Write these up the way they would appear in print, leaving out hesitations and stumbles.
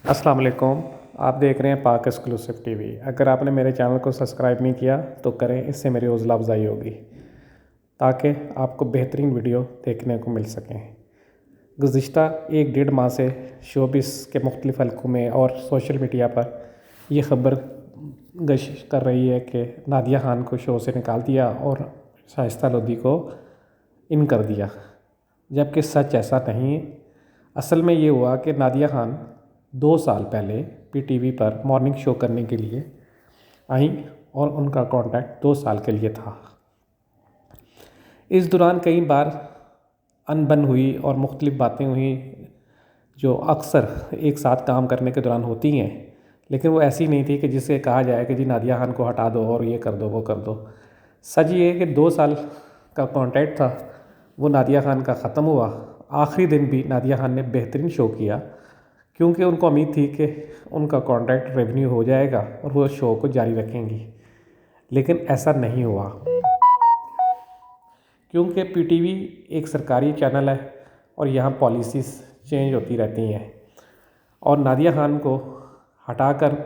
अस्सलाम वालेकुम। आप देख रहे हैं पाक एक्सक्लूसिव टीवी। अगर आपने मेरे चैनल को सब्सक्राइब नहीं किया तो करें, इससे मेरी हौसला अफजाई होगी ताकि आपको बेहतरीन वीडियो देखने को मिल सकें। गुज़िश्ता 1-1.5 माह से शोबिस के मुख्तलिफ़ हलकों में और सोशल मीडिया पर यह ख़बर गश कर रही है कि नादिया खान को शो से निकाल दिया और शाइस्ता लोधी को इन कर दिया, जबकि सच ऐसा नहीं है। असल में ये हुआ कि नादिया खान 2 साल पहले पीटीवी पर मॉर्निंग शो करने के लिए आई और उनका कॉन्ट्रैक्ट 2 साल के लिए था। इस दौरान कई बार अनबन हुई और मुख्तलिफ़ बातें हुई जो अक्सर एक साथ काम करने के दौरान होती हैं, लेकिन वो ऐसी नहीं थी कि जिसे कहा जाए कि जी नादिया खान को हटा दो और ये कर दो वो कर दो। सच ये है कि 2 साल का कॉन्ट्रैक्ट था, वो नादिया खान का ख़त्म हुआ। आखिरी दिन भी नादिया खान ने बेहतरीन शो किया क्योंकि उनको उम्मीद थी कि उनका कॉन्ट्रैक्ट रेवेन्यू हो जाएगा और वो शो को जारी रखेंगी, लेकिन ऐसा नहीं हुआ क्योंकि पीटीवी एक सरकारी चैनल है और यहाँ पॉलिसीज़ चेंज होती रहती हैं। और नादिया खान को हटाकर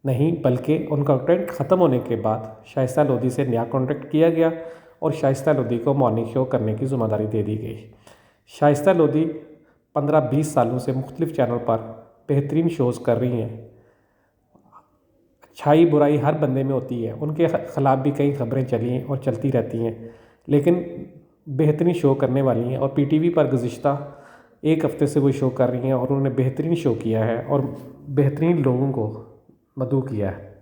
नहीं, बल्कि उनका कॉन्ट्रैक्ट ख़त्म होने के बाद शाइस्ता लोधी से नया कॉन्ट्रैक्ट किया गया और शाइस्ता लोधी को मॉर्निंग शो करने की ज़िम्मेदारी दे दी गई। शाइस्ता लोधी 15-20 सालों से मुख्तलिफ़ चैनल पर बेहतरीन शोज़ कर रही हैं। अच्छाई बुराई हर बंदे में होती है, उनके ख़िलाफ़ भी कई खबरें चली और चलती रहती हैं, लेकिन बेहतरीन शो करने वाली हैं। और पीटीवी पर गुज़िश्ता 1 हफ़्ते से वो शो कर रही हैं और उन्होंने बेहतरीन शो किया है और बेहतरीन लोगों को मदऊ किया है।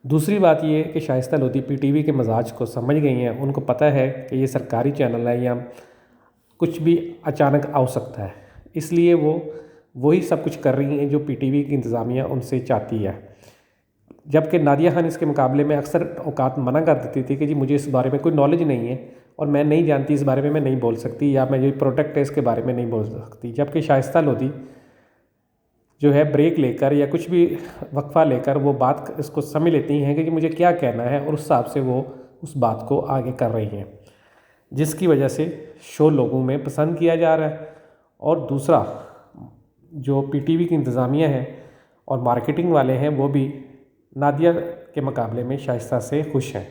दूसरी बात ये है कि शाइस्ता लोधी पीटीवी के मिजाज को समझ गई हैं। उनको पता है कि ये सरकारी चैनल है, या कुछ भी अचानक आ सकता है, इसलिए वो वही सब कुछ कर रही हैं जो पीटीवी की इंतज़ामिया उनसे चाहती है। जबकि नादिया खान इसके मुकाबले में अक्सर औकात मना कर देती थी कि जी मुझे इस बारे में कोई नॉलेज नहीं है और मैं नहीं जानती, इस बारे में मैं नहीं बोल सकती, या मैं जो प्रोडक्ट है इसके बारे में नहीं बोल सकती। जबकि शाइस्ता लोधी जो है ब्रेक लेकर या कुछ भी वक्फा लेकर वो बात इसको समझ लेती हैं कि मुझे क्या कहना है और उस हिसाब से वो उस बात को आगे कर रही हैं, जिसकी वजह से शो लोगों में पसंद किया जा रहा है। और दूसरा, जो पीटीवी की इंतज़ामिया है और मार्केटिंग वाले हैं, वो भी नादिया के मुकाबले में शाइस्ता से खुश हैं।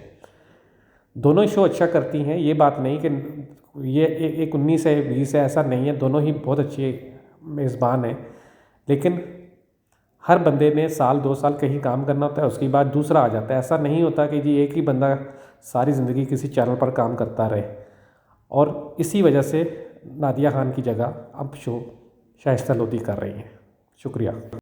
दोनों शो अच्छा करती हैं, ये बात नहीं कि ये एक 19 है 20 है, ऐसा नहीं है। दोनों ही बहुत अच्छे मेज़बान हैं, लेकिन हर बंदे ने साल 2 साल कहीं काम करना होता है, उसके बाद दूसरा आ जाता है। ऐसा नहीं होता कि जी एक ही बंदा सारी ज़िंदगी किसी चैनल पर काम करता रहे। और इसी वजह से नादिया खान की जगह अब शो शाइस्ता लोधी कर रही हैं। शुक्रिया।